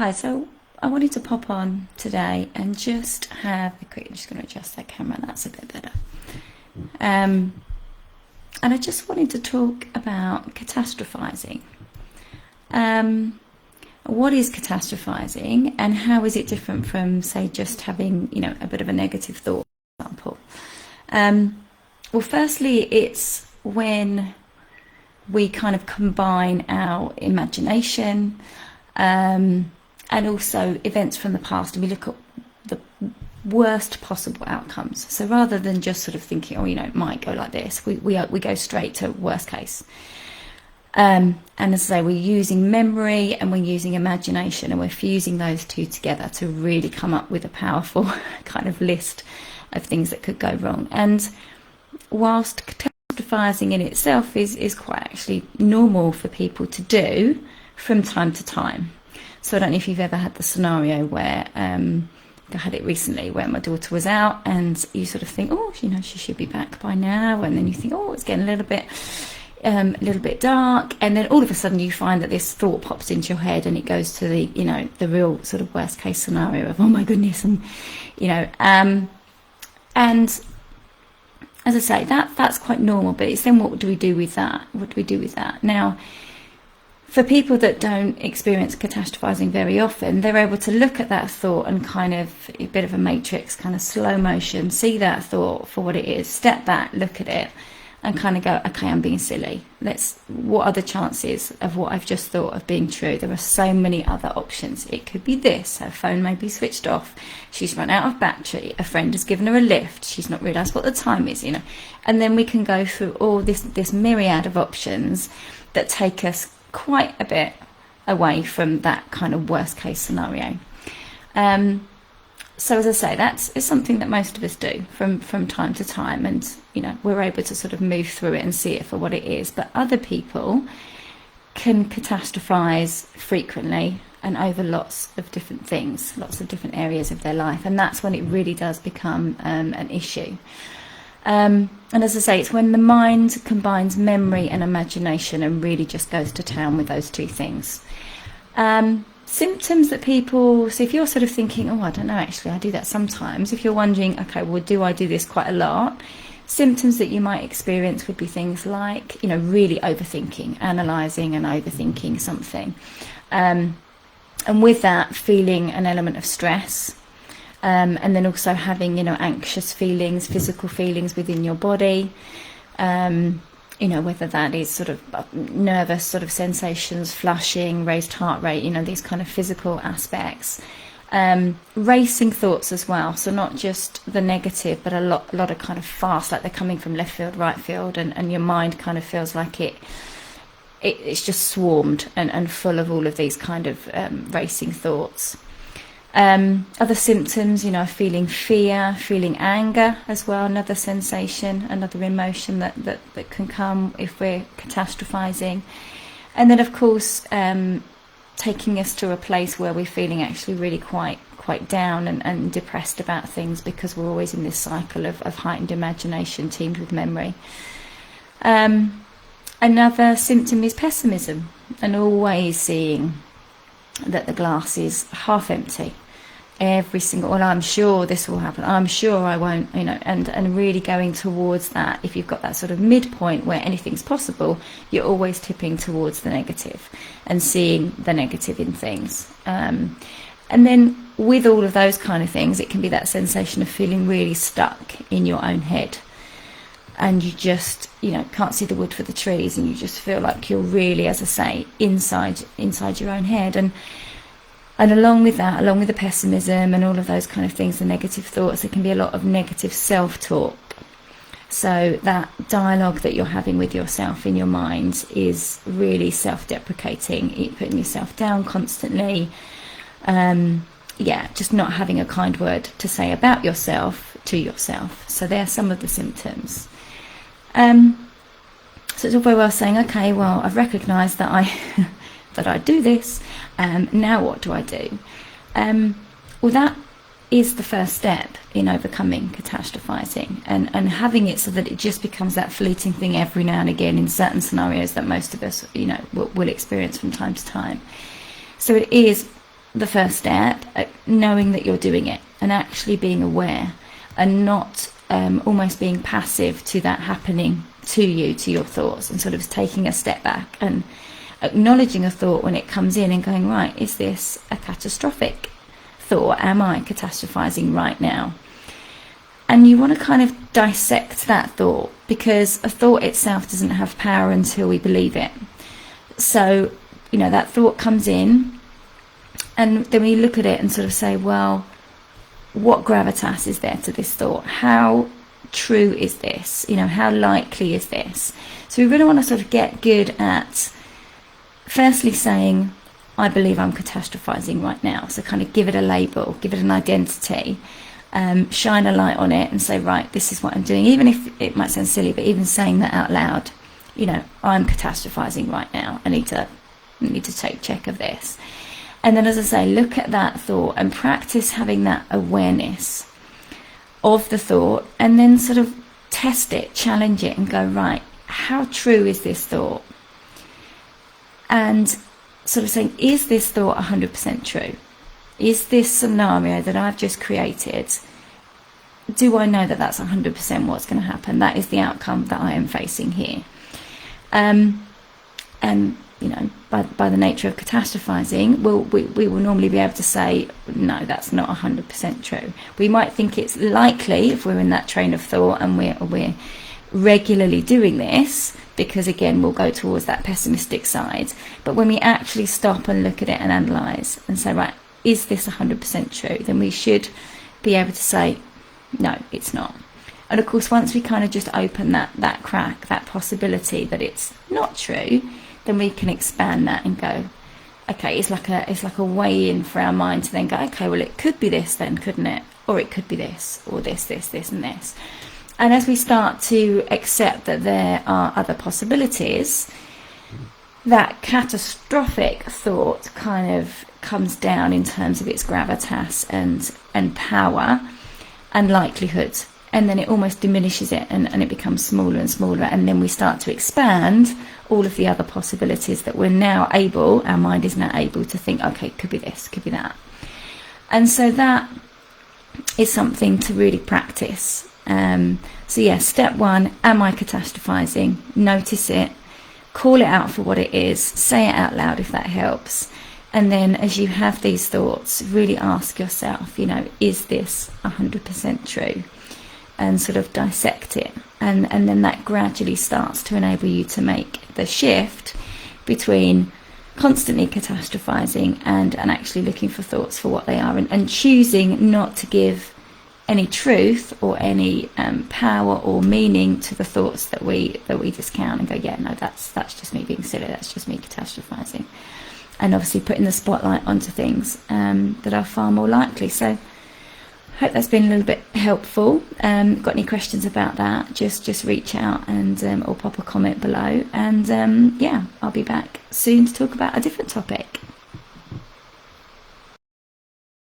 Hi, so I wanted to pop on today and just have a quick, I'm just going to adjust that camera, that's a bit better. And I just wanted to talk about catastrophizing. What is catastrophizing and how is it different from, say, just having, a bit of a negative thought, for example? Well, firstly, it's when we kind of combine our imagination, and also events from the past, and we look at the worst possible outcomes. So rather than just sort of thinking, it might go like this, we go straight to worst case. And as I say, we're using memory and we're using imagination, and we're fusing those two together to really come up with a powerful kind of list of things that could go wrong. And whilst catastrophizing in itself is quite actually normal for people to do from time to time. So I don't know if you've ever had the scenario where I had it recently where my daughter was out and you sort of think, she should be back by now, and then you think, it's getting a little bit dark, and then all of a sudden you find that this thought pops into your head and it goes to the real sort of worst case scenario of, oh my goodness, and and as I say, that's quite normal, but it's then what do we do with that? What do we do with that? Now, for people that don't experience catastrophizing very often, they're able to look at that thought and kind of a bit of a matrix, kind of slow motion, see that thought for what it is, step back, look at it, and kind of go, okay, I'm being silly. What are the chances of what I've just thought of being true? There are so many other options. It could be this, her phone may be switched off, she's run out of battery, a friend has given her a lift, she's not realised what the time is, And then we can go through all this myriad of options that take us quite a bit away from that kind of worst case scenario. So as I say, it's something that most of us do from time to time, and we're able to sort of move through it and see it for what it is. But other people can catastrophize frequently and over lots of different things, lots of different areas of their life, and that's when it really does become an issue. And as I say, it's when the mind combines memory and imagination and really just goes to town with those two things. Symptoms that people, so if you're sort of thinking, I don't know, actually I do that sometimes, if you're wondering, okay, well, do I do this quite a lot? Symptoms that you might experience would be things like, really overthinking, analysing and overthinking something. And with that, feeling an element of stress. And then also having, anxious feelings, physical feelings within your body, whether that is sort of nervous sort of sensations, flushing, raised heart rate, these kind of physical aspects. Racing thoughts as well, so not just the negative, but a lot of kind of fast, like they're coming from left field, right field, and your mind kind of feels like it's just swarmed and full of all of these kind of racing thoughts. Other symptoms, feeling fear, feeling anger as well, another sensation, another emotion that can come if we're catastrophizing. And then of course taking us to a place where we're feeling actually really quite down and depressed about things, because we're always in this cycle of heightened imagination teamed with memory. Another symptom is pessimism, and always seeing that the glass is half empty. I'm sure this will happen, I'm sure I won't, and really going towards that. If you've got that sort of midpoint where anything's possible, you're always tipping towards the negative and seeing the negative in things. And then with all of those kind of things, it can be that sensation of feeling really stuck in your own head, and you just can't see the wood for the trees, and you just feel like you're really, as I say, inside your own head. And along with that, along with the pessimism and all of those kind of things, the negative thoughts, there can be a lot of negative self-talk. So that dialogue that you're having with yourself in your mind is really self-deprecating. You're putting yourself down constantly. Just not having a kind word to say about yourself to yourself. So there are some of the symptoms. So it's all very well saying, okay, well, I've recognised that I do this. Now what do I do? Well, that is the first step in overcoming catastrophizing, and having it so that it just becomes that fleeting thing every now and again in certain scenarios that most of us will experience from time to time. So it is the first step, knowing that you're doing it and actually being aware and not almost being passive to that happening to you, to your thoughts, and sort of taking a step back and acknowledging a thought when it comes in and going, right, is this a catastrophic thought? Am I catastrophizing right now? And you want to kind of dissect that thought, because a thought itself doesn't have power until we believe it. So, you know, that thought comes in, and then we look at it and sort of say, well, what gravitas is there to this thought? How true is this? You know, how likely is this? So we really want to sort of get good at firstly saying, I believe I'm catastrophizing right now. So kind of give it a label, give it an identity, shine a light on it and say, right, this is what I'm doing. Even if it might sound silly, but even saying that out loud, you know, I'm catastrophizing right now. I need to take check of this. And then, as I say, look at that thought and practice having that awareness of the thought, and then sort of test it, challenge it, and go, right, how true is this thought? And sort of saying, is this thought 100% true? Is this scenario that I've just created, do I know that that's 100% what's going to happen? That is the outcome that I am facing here. And, you know, by the nature of catastrophizing, we will normally be able to say, no, that's not 100% true. We might think it's likely if we're in that train of thought and we're regularly doing this, because again, we'll go towards that pessimistic side. But when we actually stop and look at it and analyze and say, right, is this 100% true? Then we should be able to say, no, it's not. And of course, once we kind of just open that crack, that possibility that it's not true, then we can expand that and go, okay, it's like a way in for our mind to then go, okay, well, it could be this then, couldn't it? Or it could be this, or this, and this. And as we start to accept that there are other possibilities, that catastrophic thought kind of comes down in terms of its gravitas and power and likelihood. And then it almost diminishes it and it becomes smaller and smaller. And then we start to expand all of the other possibilities that we're now able, our mind is now able to think, okay, could be this, could be that. And so that is something to really practice. So yeah, step one, am I catastrophizing? Notice it, call it out for what it is, say it out loud if that helps. And then as you have these thoughts, really ask yourself, you know, is this 100% true? And sort of dissect it. And then that gradually starts to enable you to make the shift between constantly catastrophizing and actually looking for thoughts for what they are, and choosing not to give any truth or any power or meaning to the thoughts that we discount and go, yeah, no, that's just me being silly, that's just me catastrophizing. And obviously putting the spotlight onto things that are far more likely. So hope that's been a little bit helpful. Got any questions about that, just reach out and or pop a comment below, and yeah, I'll be back soon to talk about a different topic.